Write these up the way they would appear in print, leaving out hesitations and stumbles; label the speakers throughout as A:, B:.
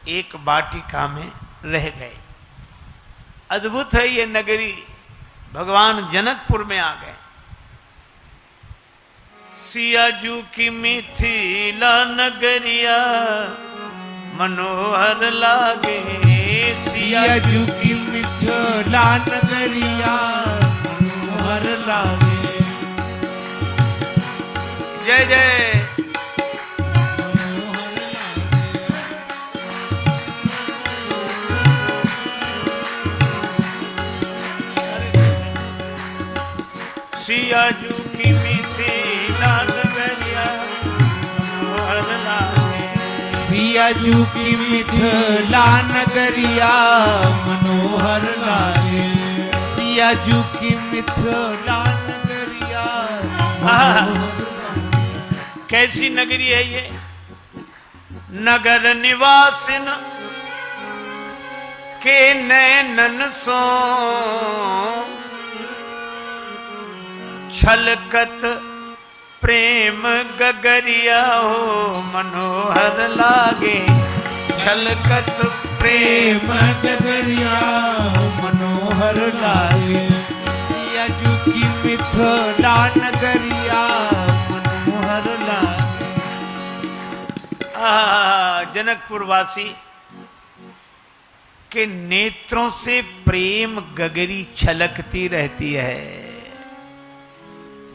A: एक वाटिका में रह गए। अद्भुत है ये नगरी। भगवान जनकपुर में आ गए। सियाजू की मिथिला नगरिया मनोहर लागे।
B: सियाजू की मिथिला नगरिया मनोहर लागे।
A: जय जय। सियाजू की मिथिला नगरिया मनोहर लागे।
B: सियाजू की मिथिला नगरिया मनोहर लागे। सियाजू की मिथिला नगरिया
A: कैसी नगरी है ये? नगर निवासिन के नैनन सो छलकत प्रेम गगरिया हो मनोहर लागे। छलकत प्रेम
B: गगरिया मनोहर लागे। सियाजू की मिथिला नगरिया मनोहर लागे।
A: जनकपुर वासी के नेत्रों से प्रेम गगरी छलकती रहती है।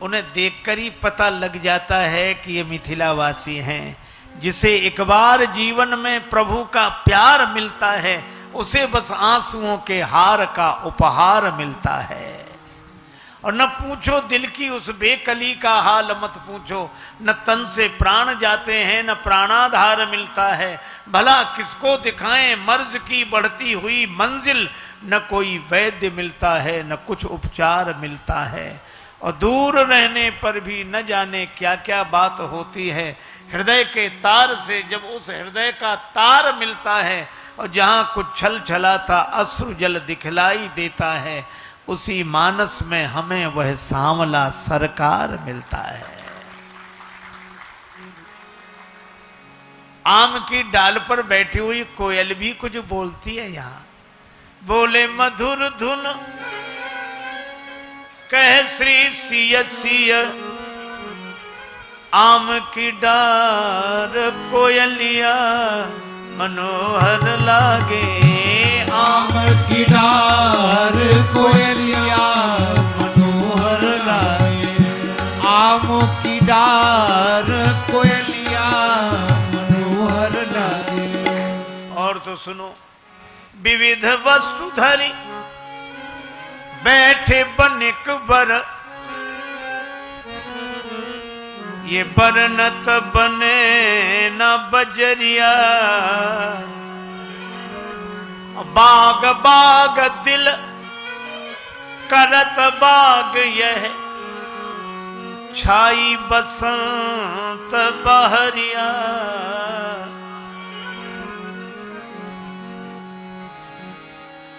A: उन्हें देखकर ही पता लग जाता है कि ये मिथिलावासी हैं। जिसे एक बार जीवन में प्रभु का प्यार मिलता है उसे बस आंसुओं के हार का उपहार मिलता है। और न पूछो दिल की उस बेकली का हाल मत पूछो। न तन से प्राण जाते हैं न प्राणाधार मिलता है। भला किसको दिखाएं मर्ज की बढ़ती हुई मंजिल। न कोई वैद्य मिलता है न कुछ उपचार मिलता है। और दूर रहने पर भी न जाने क्या क्या बात होती है। हृदय के तार से जब उस हृदय का तार मिलता है और जहां कुछ छल छलाता अश्रु जल दिखलाई देता है उसी मानस में हमें वह सांवला सरकार मिलता है। आम की डाल पर बैठी हुई कोयल भी कुछ बोलती है। यहाँ बोले मधुर धुन कह श्री सिय सिय आम की डार कोयलिया मनोहर लागे।
B: आम की डार कोयलिया मनोहर लागे। आम की डार कोयलिया मनोहर लागे।
A: और तो सुनो विविध वस्तु धरी बैठे बनिक बर। ये बरनत बने न बजरिया। बाग बाग दिल करत बाग यह छाई बसंत बहरिया।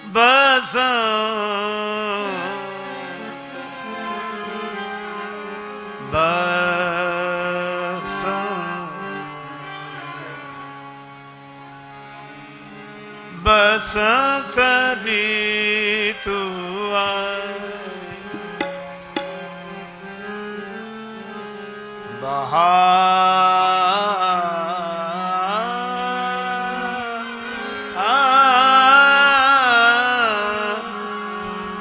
A: बसंत ऋतु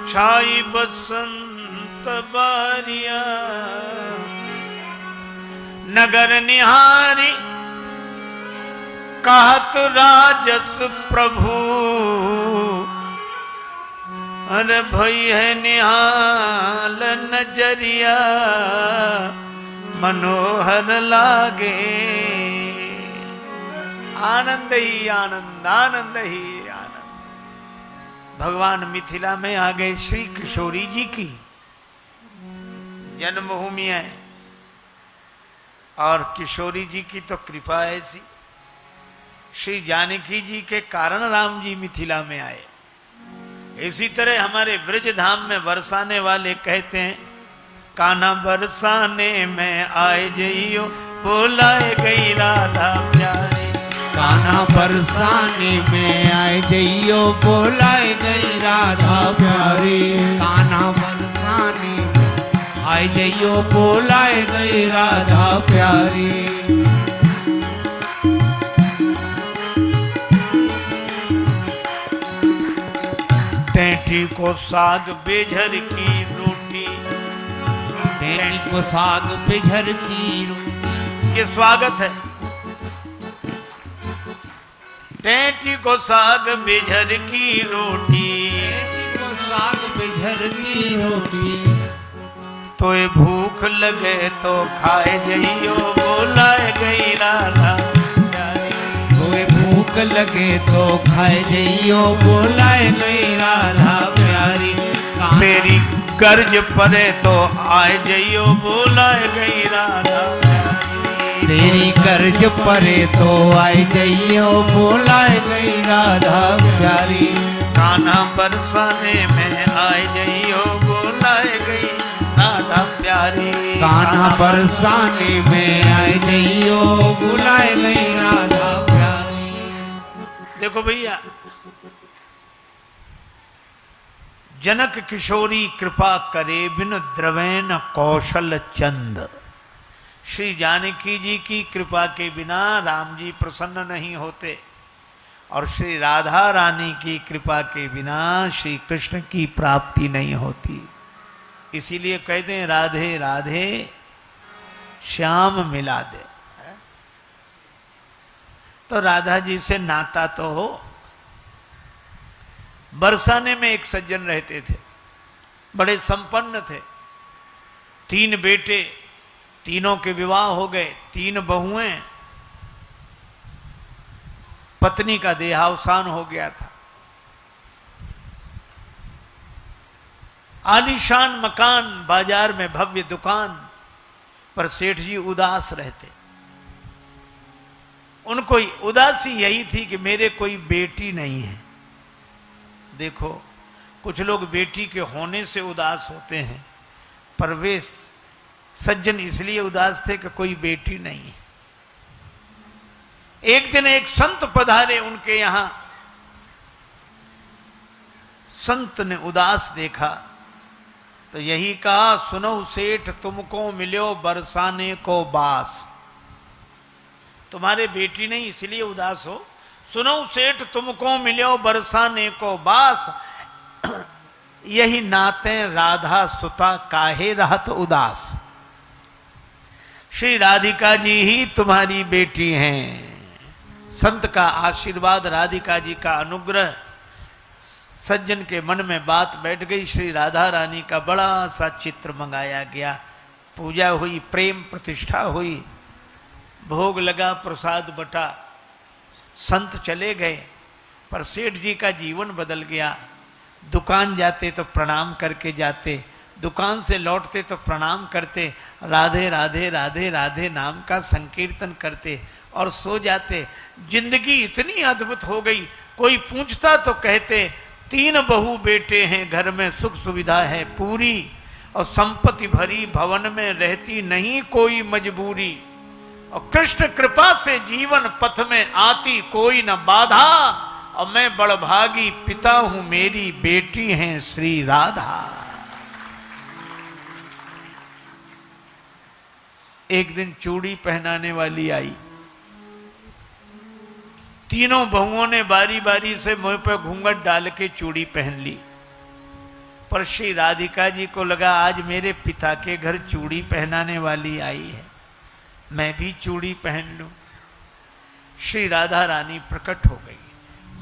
A: छाई बसंत बारिया। नगर निहारी कहत राजस प्रभु। अरे भई है निहाल नजरिया मनोहर लागे। आनंद ही आनंद आनंद ही आनंद। भगवान मिथिला में आ गए। श्री किशोरी जी की जन्मभूमि है और किशोरी जी की तो कृपा ऐसी। श्री जानकी जी के कारण राम जी मिथिला में आए। इसी तरह हमारे व्रज धाम में बरसाने वाले कहते हैं कान्हा बरसाने में आए जइयो बोलाए गई राधा प्यारी।
B: कान्हा बरसाने में आए जइयो बोलाए गई राधा प्यारी। कान्हा बरसाने में आए जइयो बोलाए गई राधा प्यारी।
A: टेंठी को साग बेझर की रोटी,
B: टेंठी को साग बेझर की रोटी।
A: ये स्वागत है। टेंठी को साग बेझर की रोटी,
B: टेंठी को साग बेझर की रोटी।
A: तोय भूख लगे तो खाए जइयो बोलाए गई राधा प्यारी।
B: तोय भूख लगे तो खाए जइयो बोलाए गई राधा प्यारी।
A: मेरी गर्ज परे तो आए जइयो बोलाए गई राधा प्यारी।
B: तेरी गर्ज परे तो आए जइयो बोलाए गई राधा प्यारी।
A: कान्हा बरसाने में आए जइयो बोलाए गई राधा प्यारी।
B: कान्हा बरसाने में आए जइयो बुलाए गई राधा प्यारी।
A: देखो भैया, जनक किशोरी कृपा करे बिन द्रवेन कौशल चंद। श्री जानकी जी की कृपा के बिना राम जी प्रसन्न नहीं होते, और श्री राधा रानी की कृपा के बिना श्री कृष्ण की प्राप्ति नहीं होती। इसीलिए कहते हैं राधे राधे श्याम मिला दे। तो राधा जी से नाता तो हो। बरसाने में एक सज्जन रहते थे, बड़े संपन्न थे, 3 बेटे, तीनों के विवाह हो गए, 3 बहुएं, पत्नी का देहावसान हो गया था। आलीशान मकान, बाजार में भव्य दुकान, पर सेठ जी उदास रहते। उनको उदासी यही थी कि मेरे कोई बेटी नहीं है। देखो, कुछ लोग बेटी के होने से उदास होते हैं, पर वे सज्जन इसलिए उदास थे कि कोई बेटी नहीं है। एक दिन एक संत पधारे उनके यहां। संत ने उदास देखा तो यही कहा, सुनो सेठ तुमको मिलो बरसाने को बास। तुम्हारे बेटी नहीं इसलिए उदास हो। सुनो सेठ तुमको मिलो बरसाने को बास, यही नाते राधा सुता काहे रहत उदास। श्री राधिका जी ही तुम्हारी बेटी हैं। संत का आशीर्वाद, राधिका जी का अनुग्रह, सज्जन के मन में बात बैठ गई। श्री राधा रानी का बड़ा सा चित्र मंगाया गया, पूजा हुई, प्रेम प्रतिष्ठा हुई, भोग लगा, प्रसाद बटा, संत चले गए। पर सेठ जी का जीवन बदल गया। दुकान जाते तो प्रणाम करके जाते, दुकान से लौटते तो प्रणाम करते, राधे राधे राधे राधे नाम का संकीर्तन करते और सो जाते। जिंदगी इतनी अद्भुत हो गई, कोई पूछता तो कहते 3 बहू बेटे हैं, घर में सुख सुविधा है पूरी, और संपत्ति भरी भवन में रहती नहीं कोई मजबूरी, और कृष्ण कृपा से जीवन पथ में आती कोई न बाधा, और मैं बड़भागी पिता हूं, मेरी बेटी हैं श्री राधा। एक दिन चूड़ी पहनाने वाली आई। तीनों बहुओं ने बारी बारी से मुंह पर घूंघट डाल के चूड़ी पहन ली, पर श्री राधिका जी को लगा आज मेरे पिता के घर चूड़ी पहनाने वाली आई है, मैं भी चूड़ी पहन लूं। श्री राधा रानी प्रकट हो गई।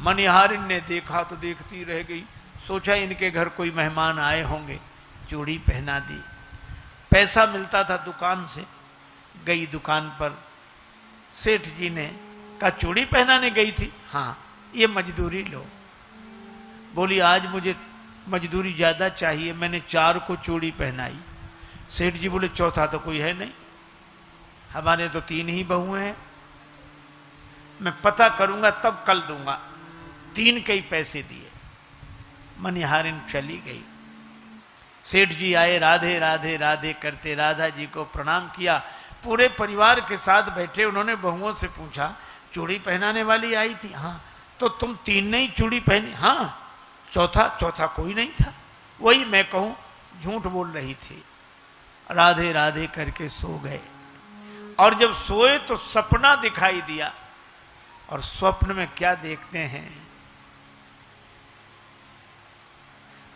A: मनिहारिन ने देखा तो देखती रह गई, सोचा इनके घर कोई मेहमान आए होंगे, चूड़ी पहना दी। पैसा मिलता था दुकान से, गई दुकान पर। सेठ जी ने कहा चूड़ी पहनाने गई थी? हाँ, ये मजदूरी लो। बोली आज मुझे मजदूरी ज्यादा चाहिए, मैंने 4 को चूड़ी पहनाई। सेठ जी बोले चौथा तो कोई है नहीं, हमारे तो 3 ही बहुएं हैं, मैं पता करूंगा तब कल दूंगा। 3 के ही पैसे दिए। मनिहारिन चली गई। सेठ जी आए, राधे राधे राधे करते राधा जी को प्रणाम किया। पूरे परिवार के साथ बैठे, उन्होंने बहुओं से पूछा चूड़ी पहनाने वाली आई थी। हाँ। तो तुम 3 ने ही चूड़ी पहनी? हाँ। चौथा कोई नहीं था। वही मैं कहूं, झूठ बोल रही थी। राधे राधे करके सो गए। और जब सोए तो सपना दिखाई दिया। और स्वप्न में क्या देखते हैं?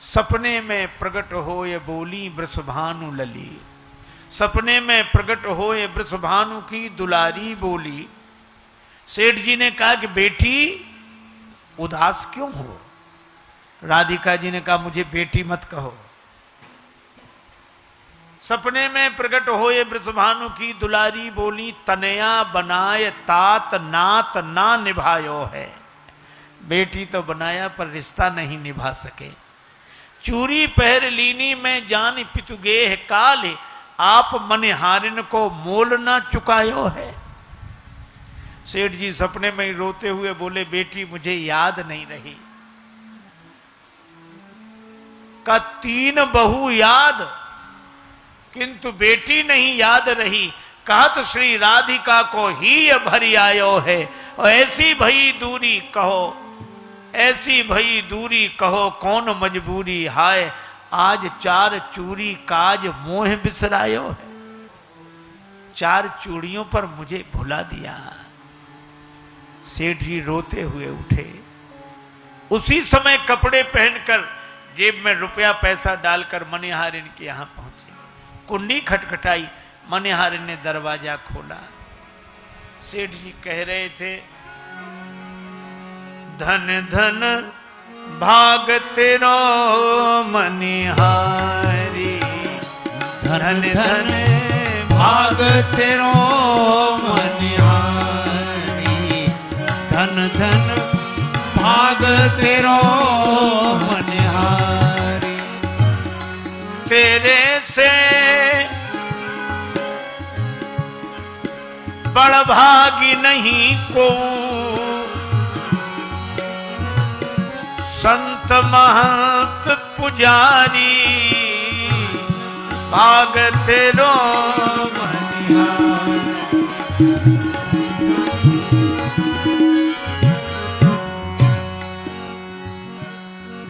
A: सपने में प्रकट हो ये बोली वृषभानु लली, सपने में प्रकट हो ये वृषभानु की दुलारी बोली। सेठ जी ने कहा कि बेटी उदास क्यों हो? राधिका जी ने कहा मुझे बेटी मत कहो। सपने में प्रकट हो ये वृषभानु की दुलारी बोली, तनया बनाए तात नात ना निभायो है। बेटी तो बनाया पर रिश्ता नहीं निभा सके। चूरी पहर लीनी में जान पितुगेह काल, आप मनिहारिन को मोल ना चुकायो है। सेठ जी सपने में ही रोते हुए बोले बेटी मुझे याद नहीं रही। का 3 बहू याद किंतु बेटी नहीं याद रही। कहा तो श्री राधिका को ही भरी आयो है। और ऐसी भई दूरी कहो, ऐसी भई दूरी कहो कौन मजबूरी हाय, आज 4 चूड़ी काज मोह बिसरायो है। 4 चूड़ियों पर मुझे भुला दिया। सेठ जी रोते हुए उठे। उसी समय कपड़े पहनकर जेब में रुपया पैसा डालकर मनिहारिन के यहां पहुंचे। कुंडी खटखटाई, मनिहारिन ने दरवाजा खोला। सेठ जी कह रहे थे धन धन भाग तेरो मनिहारी,
B: धन धन भाग तेरो मनिहारी, धन धन भाग तेरो मनिहारी।
A: तेरे से बड़ भागी नहीं को, संत महंत पुजारी, भाग तेरो मनिहारी।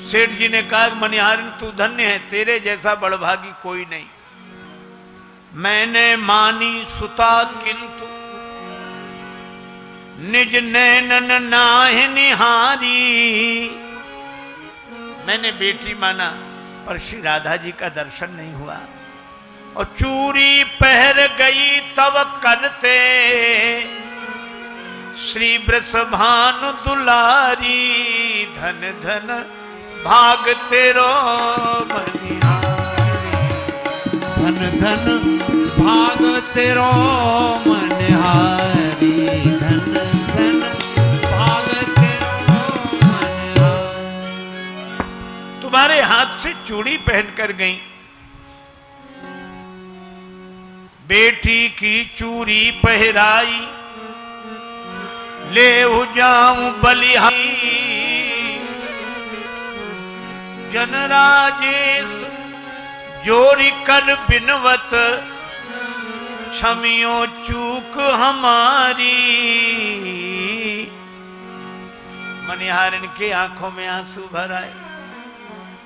A: सेठ जी ने कहा मनिहारिन तू धन्य है, तेरे जैसा बड़भागी कोई नहीं। मैंने मानी सुता किंतु निज नैनन नाहि निहारी। मैंने बेटी माना पर श्री राधा जी का दर्शन नहीं हुआ। और चूरी पहर गई तब करते श्री वृषभानु दुलारी, धन धन भाग तेरो मनिहारी,
B: धन धन भाग तेरो मनिहारी, धन धन भाग तेरो मनिहारी।
A: तुम्हारे हाथ से चूड़ी पहनकर गई। बेटी की चूड़ी पहराई, ले जाऊं बलिहारी। जन राजेश जोरी कर बिनवत, क्षमियो चूक हमारी। मनिहारिन के आंखों में आंसू भर आए।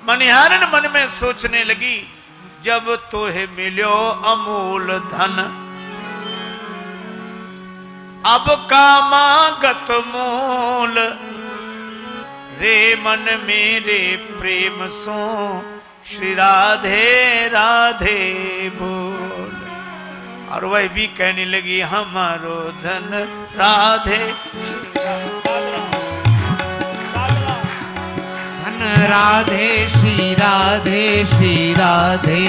A: मनिहारिन मन में सोचने लगी जब तोहे मिलो अमूल धन, अब का मांगत मोल। रे मन मेरे प्रेम सो श्री राधे राधे बोल। और वह भी कहने लगी हमारो धन राधे
B: धन राधे श्री राधे श्री राधे,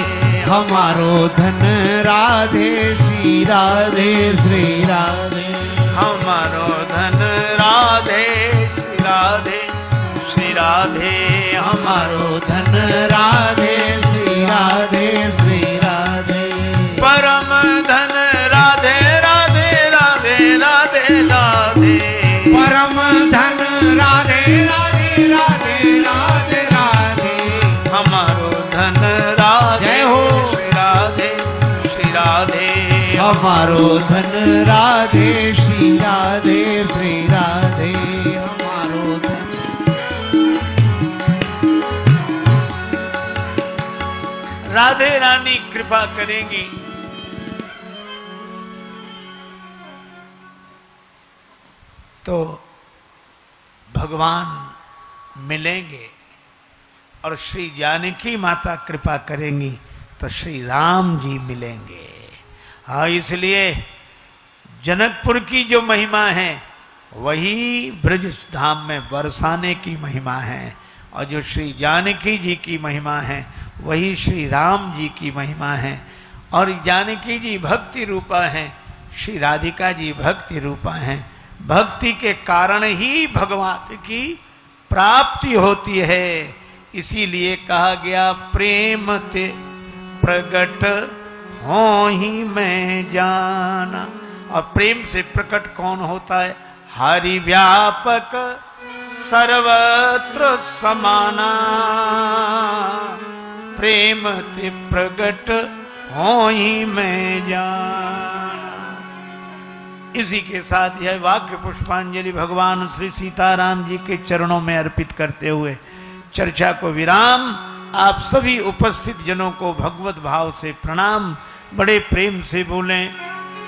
B: हमारो धन राधे श्री राधे श्री राधे,
A: हमारो धन राधे श्री राधे श्री राधे,
B: हमारो धन राधे श्री राधे श्री राधे।
A: परम धन राधे राधे राधे राधे राधे,
B: परम धन राधे राधे राधे राधे राधे,
A: हमारो धन राधे
B: जय हो
A: श्री राधे श्री राधे,
B: हमारो धन राधे श्री राधे श्री
A: राधे रानी कृपा करेंगी तो भगवान मिलेंगे, और श्री जानकी माता कृपा करेंगी तो श्री राम जी मिलेंगे। हाँ, इसलिए जनकपुर की जो महिमा है वही ब्रज धाम में बरसाने की महिमा है, और जो श्री जानकी जी की महिमा है वही श्री राम जी की महिमा है। और जानकी जी भक्ति रूपा है, श्री राधिका जी भक्ति रूपा है। भक्ति के कारण ही भगवान की प्राप्ति होती है। इसीलिए कहा गया प्रेम ते प्रकट हो ही मैं जाना। और प्रेम से प्रकट कौन होता है? हरि व्यापक सर्वत्र समाना, प्रेम ते प्रकट हो ही मैं जाना। इसी के साथ यह वाक्य पुष्पांजलि भगवान श्री सीताराम जी के चरणों में अर्पित करते हुए चर्चा को विराम। आप सभी उपस्थित जनों को भगवत भाव से प्रणाम। बड़े प्रेम से बोलें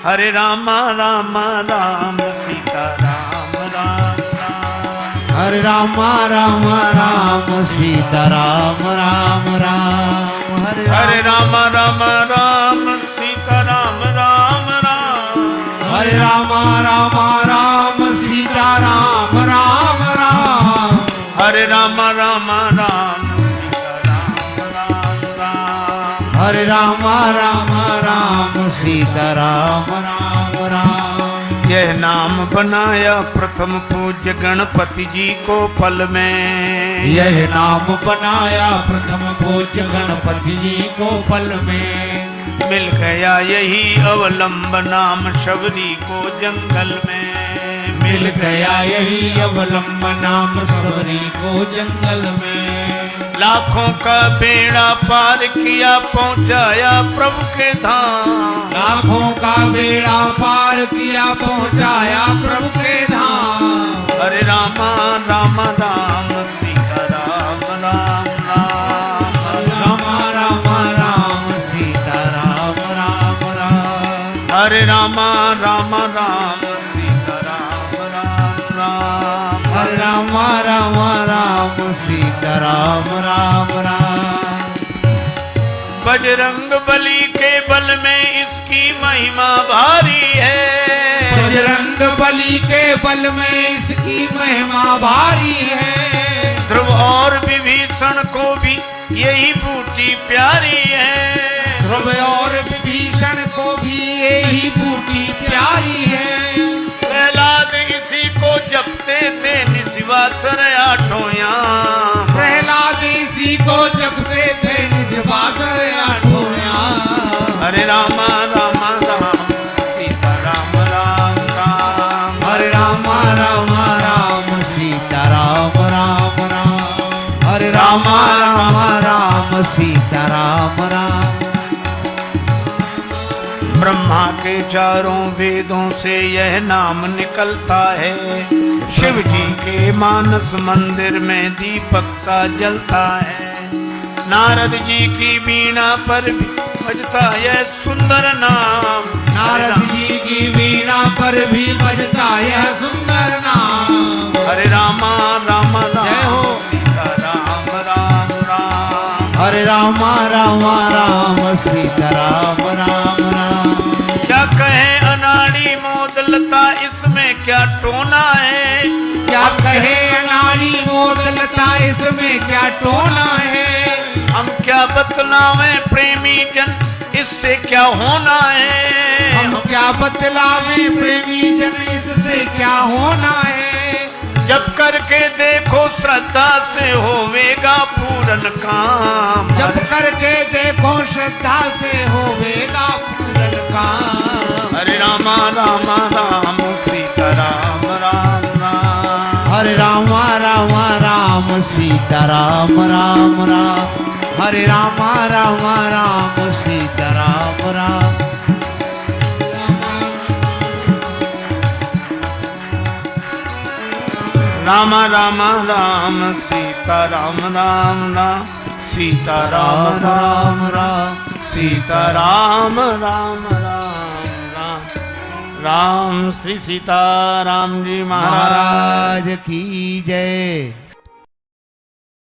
A: हरे राम राम राम सीता राम राम राम।
B: हरे राम राम राम सीता राम राम राम।
A: हरे राम राम राम सीता राम राम राम।
B: हरे राम राम राम सीता राम राम राम।
A: हरे राम राम राम सीता राम राम राम।
B: हरे राम राम राम सीता राम राम राम।
A: यह नाम बनाया प्रथम पूज्य गणपति जी को पल में।
B: यह नाम बनाया प्रथम पूज्य गणपति जी को पल में।
A: मिल गया यही अवलंब नाम शबरी को जंगल में।
B: मिल गया यही अवलंब नाम शबरी को जंगल में।
A: लाखों का बेड़ा पार किया पहुंचाया प्रभु के धाम।
B: लाखों का बेड़ा पार किया पहुंचाया प्रभु के धाम।
A: हरे राम राम राम सीता राम राम राम।
B: राम राम राम सीता राम राम राम।
A: हरे राम राम राम सीता राम राम राम।
B: हरे राम राम राम सीता राम राम राम।
A: बजरंग बली के बल में इसकी महिमा भारी है।
B: बजरंग बली के बल में इसकी महिमा भारी है।
A: ध्रुव और विभीषण को भी यही बूटी प्यारी है।
B: ध्रुव और विभीषण को भी यही बूटी प्यारी है।
A: प्रहलाद इसी को जपते थे निशिवासर आठों याम।
B: प्रहलाद इसी को जपते थे निशिवासर आठों याम।
A: हरे राम राम राम सीता राम राम राम।
B: हरे राम राम राम सीता राम राम राम। हरे राम राम राम सीता राम राम।
A: ब्रह्मा के चारों वेदों से यह नाम निकलता है। शिव जी के मानस मंदिर में दीपक सा जलता है। नारद जी की वीणा पर भी बजता यह सुंदर नाम।
B: नारद जी की वीणा पर भी बजता यह सुंदर नाम।
A: हरे राम राम
B: जय हो।
A: राम सीता राम राम राम।
B: हरे राम राम राम सीता राम राम राम।
A: क्या कहे अनाड़ी मोदलता इसमें क्या टोना है।
B: क्या कहे अनाड़ी मोदलता इसमें क्या टोना है।
A: हम क्या बतलावें प्रेमी जन इससे क्या होना है।
B: हम क्या बतलावें प्रेमी जन इससे क्या होना है।
A: जब करके देखो श्रद्धा से होवेगा पूरन काम।
B: जब करके देखो श्रद्धा से होवेगा पूरन काम।
A: हरे राम राम राम सीता राम राम राम।
B: हरे राम राम राम सीता राम राम राम। हरे राम राम राम सीता राम राम।
A: राम राम राम सीता राम राम राम। सीताराम
B: राम राम
A: सीताराम राम राम राम राम श्री सीताराम जी महाराज
B: महाराज की जय।